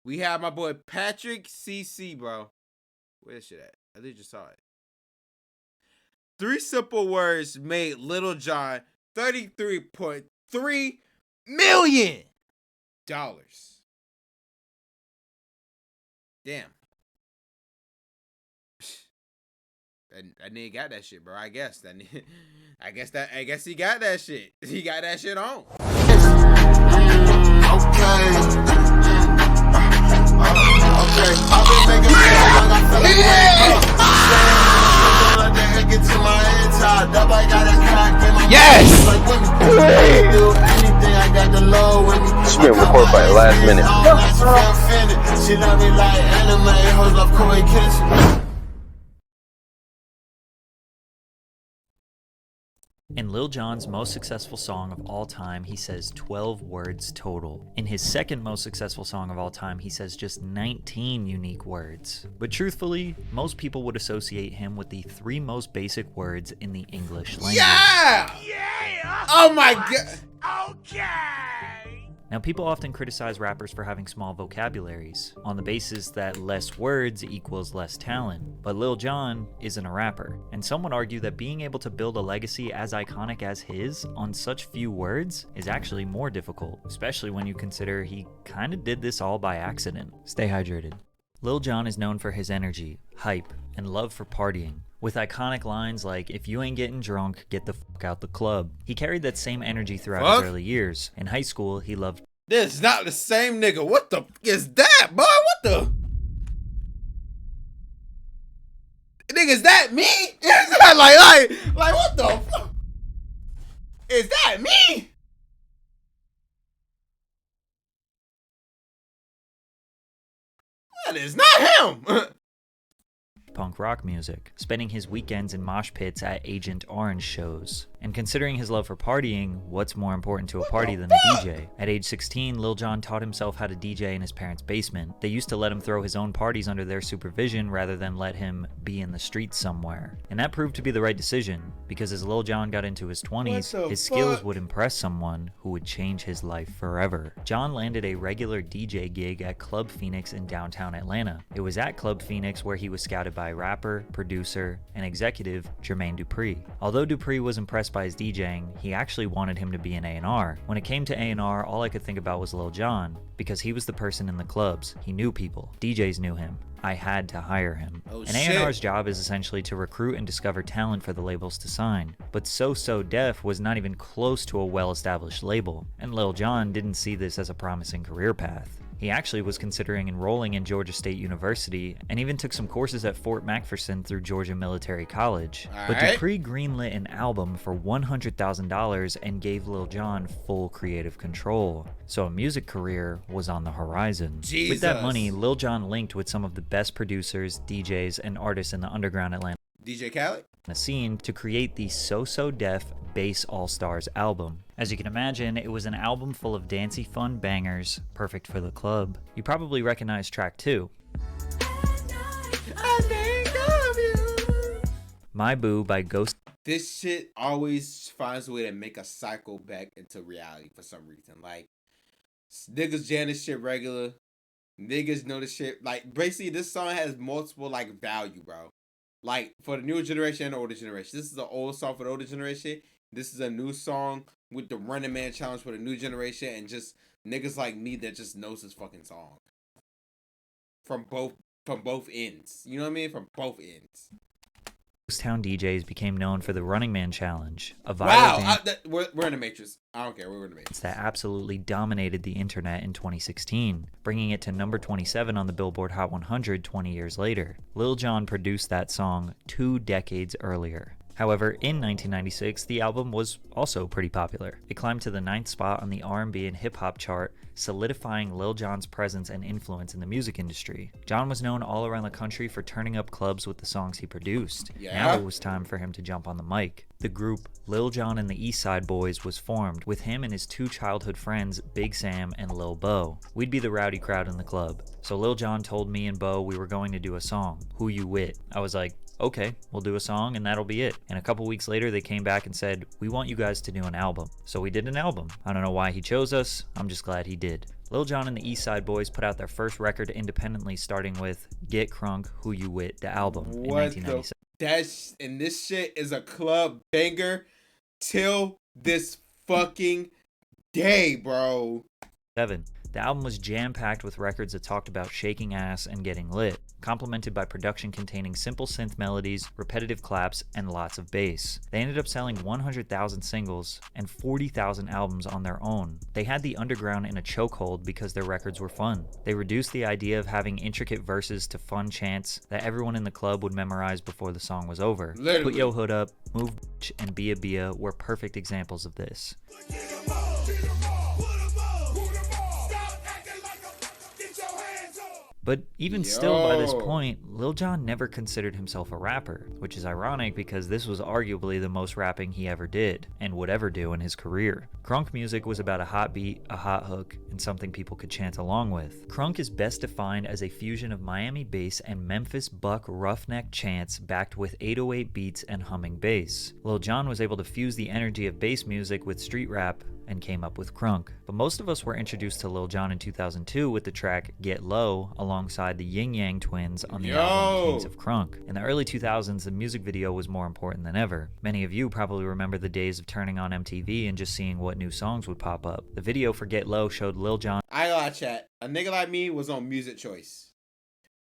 We have my boy Patrick CC, bro. Where's shit at? I think you just saw it. 3 simple words made Lil Jon $33.3 million. Damn. That nigga got that shit, bro. I guess he got that shit. He got that shit on. Yes! It's been recorded by the last minute. In Lil Jon's most successful song of all time, he says 12 words total. In his second most successful song of all time, he says just 19 unique words. But truthfully, most people would associate him with the 3 most basic words in the English language. Yeah! Yeah! Oh my god! Okay! Now, people often criticize rappers for having small vocabularies, on the basis that less words equals less talent. But Lil Jon isn't a rapper, and some would argue that being able to build a legacy as iconic as his on such few words is actually more difficult, especially when you consider he kinda did this all by accident. Stay hydrated. Lil Jon is known for his energy, hype, and love for partying, with iconic lines like, "If you ain't getting drunk, get the fuck out the club." He carried that same energy throughout his early years. In high school, he loved... This is not the same nigga. What the fuck is that, boy? What the... Nigga, is that me? Is that like what the fuck? Is that me? That is not him. punk rock music, spending his weekends in mosh pits at Agent Orange shows. And considering his love for partying, what's more important to a party than a DJ? At age 16, Lil Jon taught himself how to DJ in his parents' basement. They used to let him throw his own parties under their supervision rather than let him be in the streets somewhere. And that proved to be the right decision, because as Lil Jon got into his 20s, his skills would impress someone who would change his life forever. Jon landed a regular DJ gig at Club Phoenix in downtown Atlanta. It was at Club Phoenix where he was scouted by rapper, producer, and executive Jermaine Dupri. Although Dupri was impressed by his DJing, he actually wanted him to be an A&R. When it came to A&R, all I could think about was Lil Jon, because he was the person in the clubs. He knew people. DJs knew him. I had to hire him. An A&R's job is essentially to recruit and discover talent for the labels to sign. But So So Def was not even close to a well-established label, and Lil Jon didn't see this as a promising career path. He actually was considering enrolling in Georgia State University and even took some courses at Fort McPherson through Georgia Military College. But Dupri greenlit an album for $100,000 and gave Lil Jon full creative control. So a music career was on the horizon. With that money, Lil Jon linked with some of the best producers, DJs, and artists in the underground Atlanta DJ Khaled scene to create the So So Def Bass All-Stars album. As you can imagine, it was an album full of dancey fun bangers, perfect for the club. You probably recognize track 2. I think of you. My Boo by Ghost. This shit always finds a way to make us cycle back into reality for some reason. Like, niggas jam this shit regular. Niggas know this shit. Like, basically, this song has multiple, like, value, bro. Like, for the newer generation and the older generation. This is an old song for the older generation. This is a new song with the Running Man challenge for the new generation, and just niggas like me that just knows this fucking song. From both ends. You know what I mean? From both ends. Ghost Town DJs became known for the Running Man challenge, a viral dance we're in the Matrix. I don't care. We're in the Matrix. That absolutely dominated the internet in 2016, bringing it to number 27 on the Billboard Hot 100 20 years later. Lil Jon produced that song 2 decades earlier. However, in 1996, the album was also pretty popular. It climbed to the 9th spot on the R&B and hip-hop chart, solidifying Lil Jon's presence and influence in the music industry. Jon was known all around the country for turning up clubs with the songs he produced. Now it was time for him to jump on the mic. The group Lil Jon and the East Side Boys was formed, with him and his 2 childhood friends, Big Sam and Lil Bo. We'd be the rowdy crowd in the club. So Lil Jon told me and Bo we were going to do a song, Who You With. I was like, okay, we'll do a song and that'll be it. And a couple weeks later, they came back and said, we want you guys to do an album. So we did an album. I don't know why he chose us. I'm just glad he did. Lil Jon and the East Side Boys put out their first record independently, starting with Get Crunk, Who You With, the album, in 1997. And this shit is a club banger till this fucking day, bro. 7. The album was jam-packed with records that talked about shaking ass and getting lit, complemented by production containing simple synth melodies, repetitive claps, and lots of bass. They ended up selling 100,000 singles and 40,000 albums on their own. They had the underground in a chokehold because their records were fun. They reduced the idea of having intricate verses to fun chants that everyone in the club would memorize before the song was over. Literally. Put Yo Hood Up, Move Bitch, and Bia Bia were perfect examples of this. But even still, by this point, Lil Jon never considered himself a rapper, which is ironic because this was arguably the most rapping he ever did, and would ever do in his career. Crunk music was about a hot beat, a hot hook, and something people could chant along with. Crunk is best defined as a fusion of Miami bass and Memphis buck roughneck chants backed with 808 beats and humming bass. Lil Jon was able to fuse the energy of bass music with street rap and came up with Crunk. But most of us were introduced to Lil Jon in 2002 with the track Get Low alongside the Yin Yang Twins on the album Kings of Crunk. In the early 2000s, the music video was more important than ever. Many of you probably remember the days of turning on MTV and just seeing what new songs would pop up. The video for Get Low showed Lil Jon. I gotta chat. A nigga like me was on Music Choice.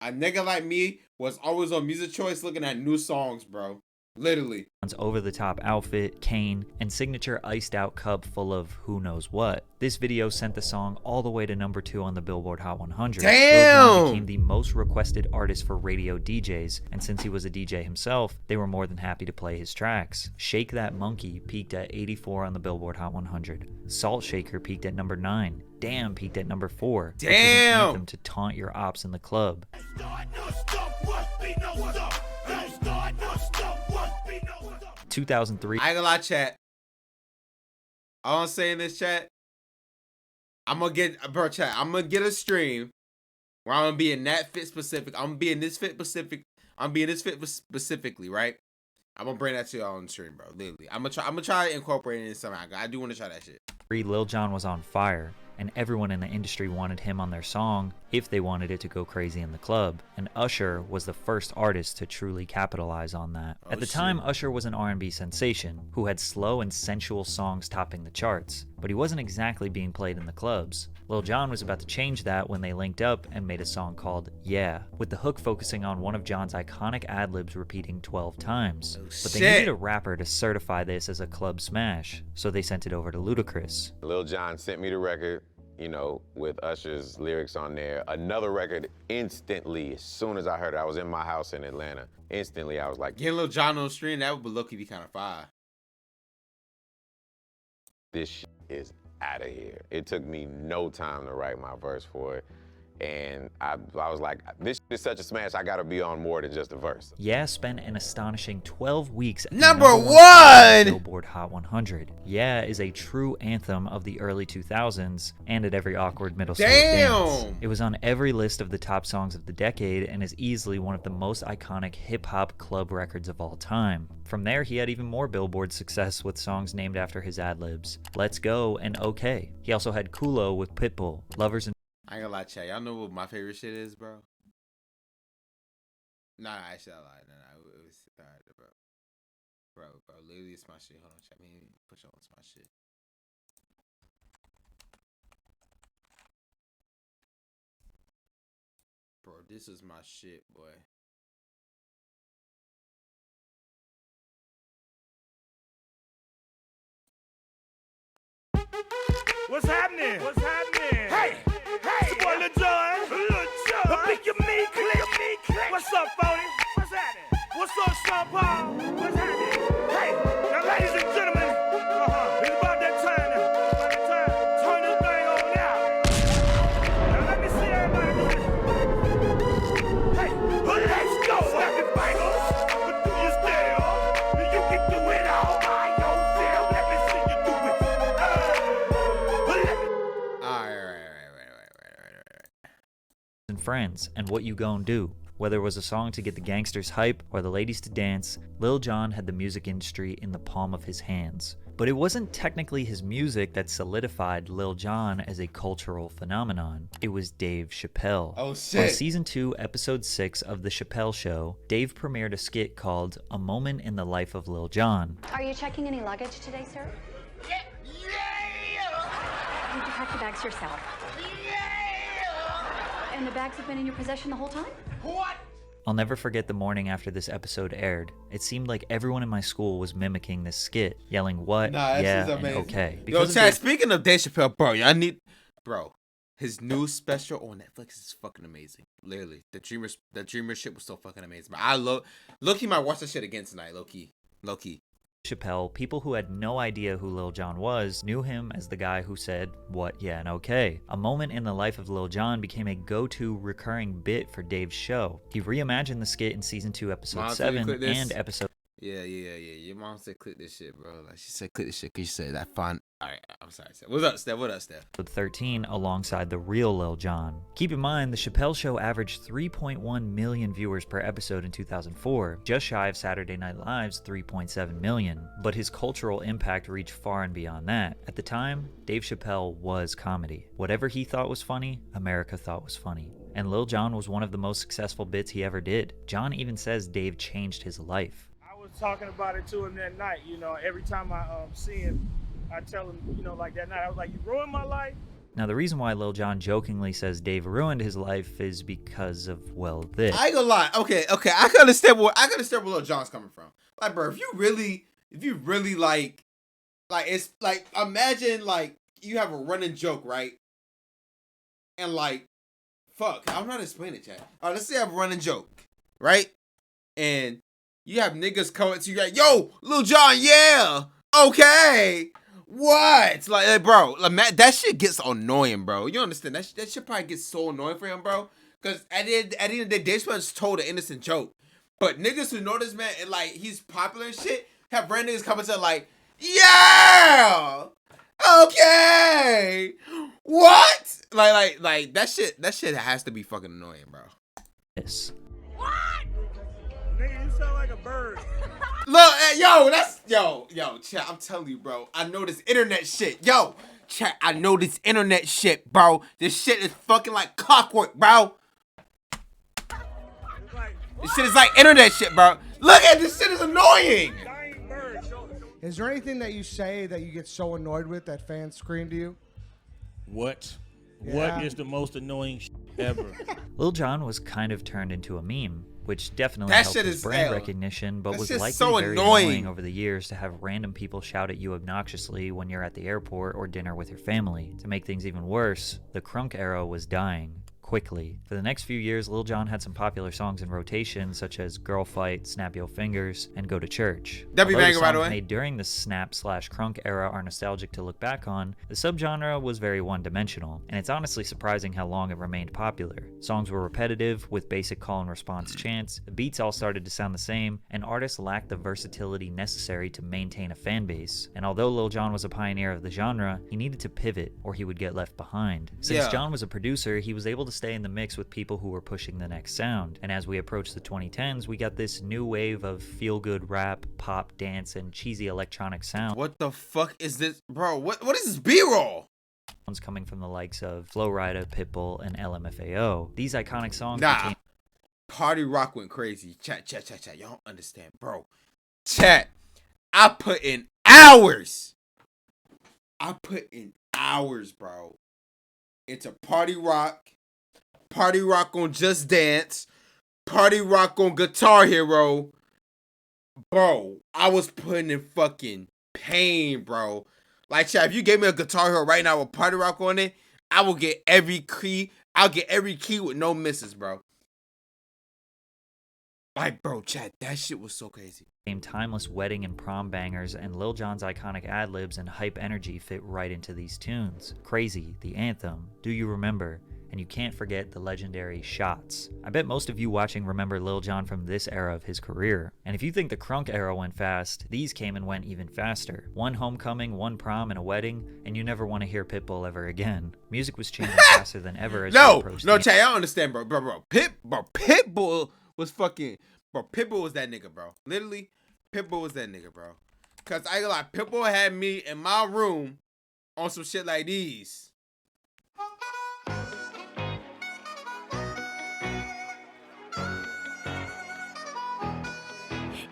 A nigga like me was always on Music Choice looking at new songs, bro. Literally. Over-the-top outfit, cane, and signature iced-out cup full of who knows what. This video sent the song all the way to number 2 on the Billboard Hot 100. Damn! Lil Jon became the most requested artist for radio DJs, and since he was a DJ himself, they were more than happy to play his tracks. Shake That Monkey peaked at 84 on the Billboard Hot 100. Salt Shaker peaked at number 9. Damn peaked at number 4. Damn! Which is an anthem to taunt your ops in the club. 2003. I ain't gonna lie, chat. All I'm saying is, chat, I'm gonna get a stream where I'm gonna be in that fit specific. I'm gonna be in this fit specific. I'm being this fit specifically, right? I'm gonna bring that to y'all on the stream, bro. Literally, I'm gonna try to incorporate it in somehow. I do want to try that shit. Lil Jon was on fire, and everyone in the industry wanted him on their song if they wanted it to go crazy in the club. And Usher was the first artist to truly capitalize on that. At the time, Usher was an R&B sensation who had slow and sensual songs topping the charts, but he wasn't exactly being played in the clubs. Lil Jon was about to change that when they linked up and made a song called Yeah, with the hook focusing on one of Jon's iconic ad-libs repeating 12 times. But they needed a rapper to certify this as a club smash, so they sent it over to Ludacris. Lil Jon sent me the record, you know, with Usher's lyrics on there. Another record instantly, as soon as I heard it, I was in my house in Atlanta. Instantly, I was like, getting Lil Jon on the stream, that would look be kind of fire. This shit is out of here. It took me no time to write my verse for it. And I was like, this is such a smash, I gotta be on more than just a verse. Yeah spent an astonishing 12 weeks at number 1 Billboard Hot 100. Yeah is a true anthem of the early 2000s and at every awkward middle school dance. It was on every list of the top songs of the decade and is easily one of the most iconic hip-hop club records of all time. From there, he had even more Billboard success with songs named after his ad-libs, Let's Go and Okay. He also had Kulo with Pitbull, Lovers and I ain't gonna lie, chat. Y'all know what my favorite shit is, bro? Nah, actually, I lied. Nah, it was alright, bro. Bro, literally, it's my shit. Hold on, chat. Let me put you on to my shit. Bro, this is my shit, boy. What's happening? What's happening? Hey! It's your boy Lil Jon. Lil Jon. Pick your meat click. What's up, Phony? What's happening? What's up, Shawn Paul? What's happening? Hey! Now, ladies and gentlemen, it's about that time to turn this thing on out. Now, let me see everybody do this. Hey! Let's go! Happy fingers. But do you still? You can do it all by yourself. Let me see you do it. and friends, and what you gon' do? Whether it was a song to get the gangsters hype or the ladies to dance, Lil Jon had the music industry in the palm of his hands. But it wasn't technically his music that solidified Lil Jon as a cultural phenomenon. It was Dave Chappelle. Oh, shit. On season 2, episode 6 of The Chappelle Show, Dave premiered a skit called A Moment in the Life of Lil Jon. Are you checking any luggage today, sir? Yeah! Did you pack the bags yourself? Yeah! And the bags have been in your possession the whole time? What? I'll never forget the morning after this episode aired. It seemed like everyone in my school was mimicking this skit, yelling what, Nah, yeah, this is and amazing. okay. Yo, Because of Chad, Dave- speaking of Dave Chappelle, bro, his new special on Netflix is fucking amazing. Literally, the Dreamer shit was so fucking amazing. But I low-key might watch that shit again tonight, low-key. Chappelle, people who had no idea who Lil Jon was knew him as the guy who said, what, yeah, and okay. A moment in the life of Lil Jon became a go-to recurring bit for Dave's show. He reimagined the skit in season 2, episode Mom, 7 click this. and episode Yeah. Your mom said click this shit, bro. Like she said click this shit because she said that fun. All right, I'm sorry. What's up, Steph? 13 alongside the real Lil Jon. Keep in mind, The Chappelle Show averaged 3.1 million viewers per episode in 2004, just shy of Saturday Night Live's 3.7 million. But his cultural impact reached far and beyond that. At the time, Dave Chappelle was comedy. Whatever he thought was funny, America thought was funny. And Lil Jon was one of the most successful bits he ever did. John even says Dave changed his life. I was talking about it to him that night. You know, every time I see him, I tell him, you know, like that night, I was like, you ruined my life. Now, the reason why Lil Jon jokingly says Dave ruined his life is because of, well, this. I ain't gonna lie. Okay. I can understand where Lil Jon's coming from. Like, bro, if you really like it's like imagine like you have a running joke, right? And like, fuck, I'm not explaining it, chat. All right, let's say I have a running joke, right? And you have niggas coming to you like, yo, Lil Jon, yeah, okay. What? Like, bro, like, that shit gets annoying, bro. You understand? That shit probably gets so annoying for him, bro. Because at the end of the day, Dave Chappelle just told an innocent joke. But niggas who know this man and, like, he's popular and shit, have random niggas coming to, like, yeah! Okay! What? Like that shit has to be fucking annoying, bro. This. Nigga, you sound like a bird. Look, yo, chat, I'm telling you, bro. I know this internet shit. Yo, chat, I know this internet shit, bro. This shit is fucking like clockwork, bro. This shit is like internet shit, bro. Look at this shit is annoying. Dying bird. Is there anything that you say that you get so annoyed with that fans scream to you? What? Yeah. What is the most annoying ever? Lil Jon was kind of turned into a meme, which definitely That helped shit his is brand L. recognition, but That was shit's likely so very annoying. annoying over the years to have random people shout at you obnoxiously when you're at the airport or dinner with your family. To make things even worse, the crunk era was dying quickly. For the next few years, Lil Jon had some popular songs in rotation, such as Girl Fight, Snap Your Fingers, and Go to Church. That be Although the banger, by the songs way. made during the snap/crunk era are nostalgic to look back on, the subgenre was very one-dimensional, and it's honestly surprising how long it remained popular. Songs were repetitive, with basic call and response chants, the beats all started to sound the same, and artists lacked the versatility necessary to maintain a fan base. And although Lil Jon was a pioneer of the genre, he needed to pivot, or he would get left behind. Since Yeah. John was a producer, he was able to stay in the mix with people who were pushing the next sound. And as we approach the 2010s, we got this new wave of feel-good rap, pop, dance, and cheesy electronic sounds What the fuck is this, bro? What is this B-roll? coming from the likes of Flo Rida, Pitbull, and LMFAO. These iconic songs Nah. became Party Rock went crazy. Chat. Y'all don't understand, bro. Chat. I put in hours. Bro. Into Party Rock. Party Rock on Just Dance. Party Rock on Guitar Hero. Bro, I was putting in fucking pain, bro. Like, chat, if you gave me a Guitar Hero right now with Party Rock on it, I will get every key. I'll get every key with no misses, bro. Like, bro, chat, that shit was so crazy. timeless wedding and prom bangers, and Lil Jon's iconic ad-libs and hype energy fit right into these tunes. Crazy, the anthem, Do You Remember, And you can't forget the legendary shots. I bet most of you watching remember Lil Jon from this era of his career. And if you think the crunk era went fast, these came and went even faster. One homecoming, one prom, and a wedding, and you never want to hear Pitbull ever again. Music was changing faster than ever as we approached the Chay, I don't understand, bro. Pitbull was fucking, bro. Pitbull was that nigga, bro. Literally, Pitbull was that nigga, bro. Cause I ain't gonna lie, Pitbull had me in my room on some shit like these.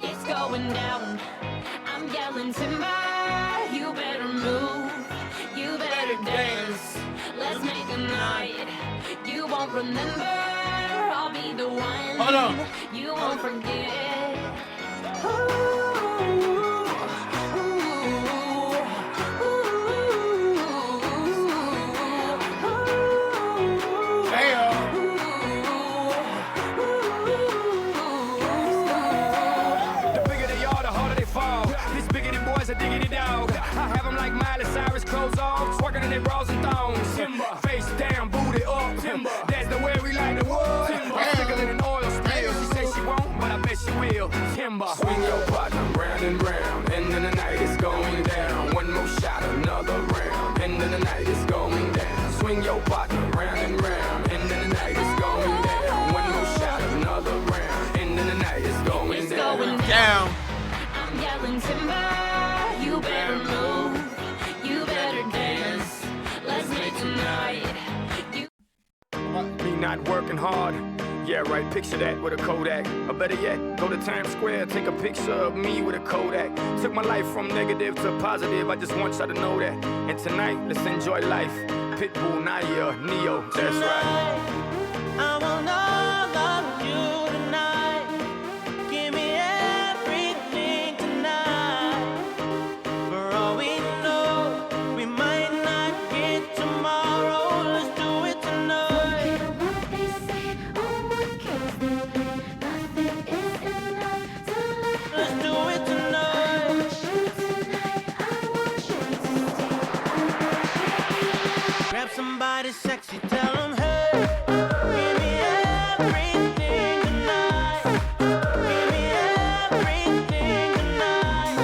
It's going down. I'm yelling timber. You better move. You better dance. Let's make a night. You won't remember. I'll be the one. Hold on. You won't forget. Diggity dog. I have them like Miley Cyrus, clothes off, twerking in their bras and thongs. Timber. Face down, booty up. Timber. That's the way we like the wood. Sicker than an oil spill. She say she won't, but I bet she will. Timber. Swing your partner round and round, and then the night is going down. One more shot, another round, and then the night is going down. Swing your partner round and round, and then the night is going down. One more shot, another round, and then the night is going down. I'm yelling timber. You better move, you better dance. Let's make tonight. Me not working hard. Yeah, right, picture that with a Kodak. Or better yet, go to Times Square, take a picture of me with a Kodak. Took my life from negative to positive, I just want y'all to know that. And tonight, let's enjoy life. Pitbull, Naya, Neo, that's right. I want all of you tonight. Give me everything tonight. For all we know, we might not get tomorrow. Let's do it tonight. What they say, oh, what kills them, nothing is enough to let. Let's do it tonight. I want you tonight. I want you to stay. Grab somebody sexy, tell them, hey, give me everything tonight. Give me everything tonight.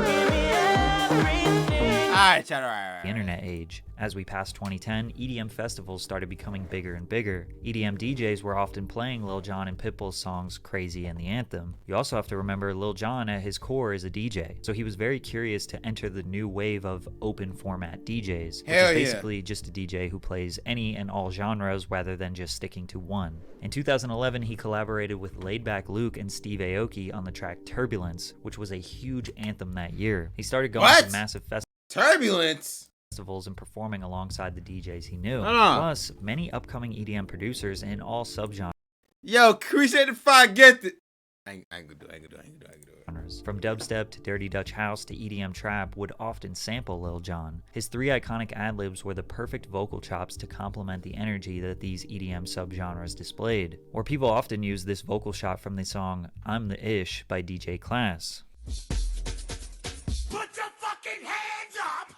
Give me everything. All right, chat. All right. the internet age. As we passed 2010, EDM festivals started becoming bigger and bigger. EDM DJs were often playing Lil Jon and Pitbull's songs Crazy and the Anthem. You also have to remember Lil Jon at his core is a DJ, so he was very curious to enter the new wave of open format DJs, which is basically just a DJ who plays any and all genres rather than just sticking to one. In 2011, he collaborated with Laidback Luke and Steve Aoki on the track Turbulence, which was a huge anthem that year. He started going to massive Turbulence? festivals and performing alongside the DJs he knew. Plus, many upcoming EDM producers in all subgenres. Yo, appreciate if I get it. I ain't gonna do it. From dubstep to dirty Dutch house to EDM trap would often sample Lil Jon. His three iconic ad-libs were the perfect vocal chops to complement the energy that these EDM subgenres displayed. Or people often use this vocal shot from the song I'm the Ish by DJ Class. Put your fucking hands up!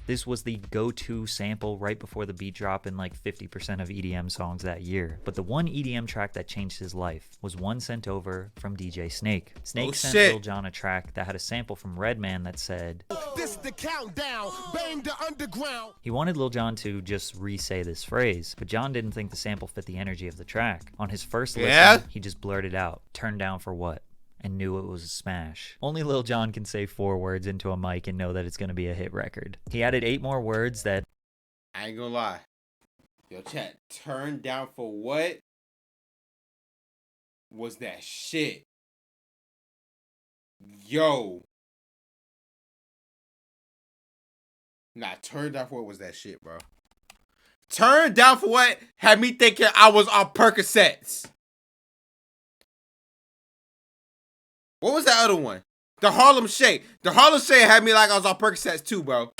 This was the go-to sample right before the beat drop in like 50% of EDM songs that year. But the one EDM track that changed his life was One Sent Over from DJ Snake. Snake sent Lil Jon a track that had a sample from Redman that said, "This the countdown, bang the underground." He wanted Lil Jon to just re-say this phrase, but Jon didn't think the sample fit the energy of the track. On his first listen, he just blurted out, "Turn down for what?" and knew it was a smash. Only Lil Jon can say 4 words into a mic and know that it's going to be a hit record. He added 8 more words that... I ain't gonna lie. Yo, chat, turn down for what? Was that shit? Yo. Nah, turn down for what was that shit, bro. Turn down for what had me thinking I was on Percocets. What was that other one? The Harlem Shake. The Harlem Shake had me like I was on Percocets too, bro.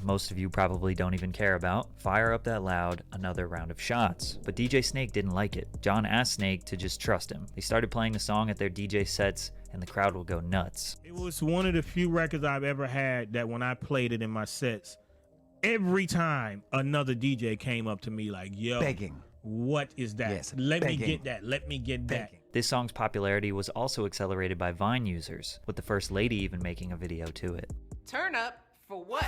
Most of you probably don't even care about. Fire Up That Loud, another round of shots. But DJ Snake didn't like it. Jon asked Snake to just trust him. They started playing the song at their DJ sets, and the crowd will go nuts. It was one of the few records I've ever had that when I played it in my sets, every time another DJ came up to me like, yo, Begging. what is that? Yes, Let me begging. get that. Let me get that. This song's popularity was also accelerated by Vine users, with the First Lady even making a video to it. Turn up for what?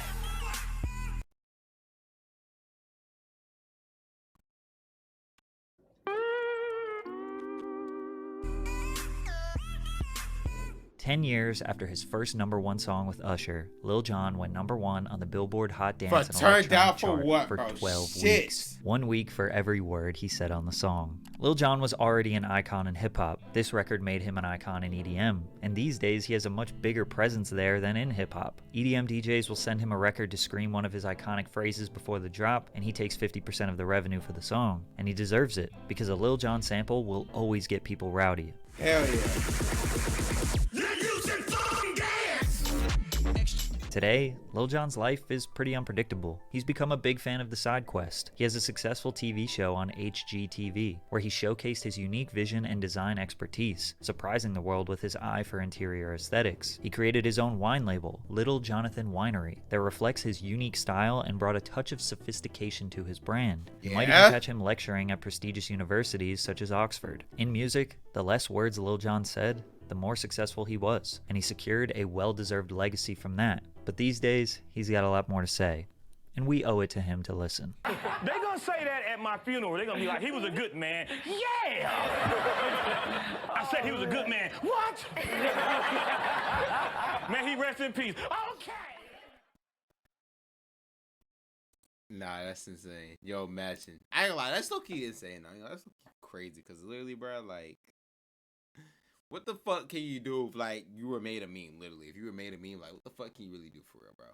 Ten years after his first #1 song with Usher, Lil Jon went #1 on the Billboard Hot Dance For and turned Electronic out for chart what, for bro? 12 Shit. weeks. 1 week for every word he said on the song. Lil Jon was already an icon in hip-hop. This record made him an icon in EDM, and these days he has a much bigger presence there than in hip-hop. EDM DJs will send him a record to scream one of his iconic phrases before the drop, and he takes 50% of the revenue for the song. And he deserves it, because a Lil Jon sample will always get people rowdy. Hell yeah. Today, Lil Jon's life is pretty unpredictable. He's become a big fan of the side quest. He has a successful TV show on HGTV, where he showcased his unique vision and design expertise, surprising the world with his eye for interior aesthetics. He created his own wine label, Little Jonathan Winery, that reflects his unique style and brought a touch of sophistication to his brand. You might even catch him lecturing at prestigious universities such as Oxford. In music, the less words Lil Jon said, the more successful he was, and he secured a well-deserved legacy from that. But these days, he's got a lot more to say, and we owe it to him to listen. They gonna say that at my funeral. They gonna be like, he was a good man. Yeah! I said he was a good man. What? Man, he rest in peace. Okay! Nah, that's insane. Yo, imagine. I ain't gonna lie, that's low-key insane. That's low-key crazy, because literally, bro, like, what the fuck can you do if, like, you were made a meme, literally? If you were made a meme, like, what the fuck can you really do for real, bro?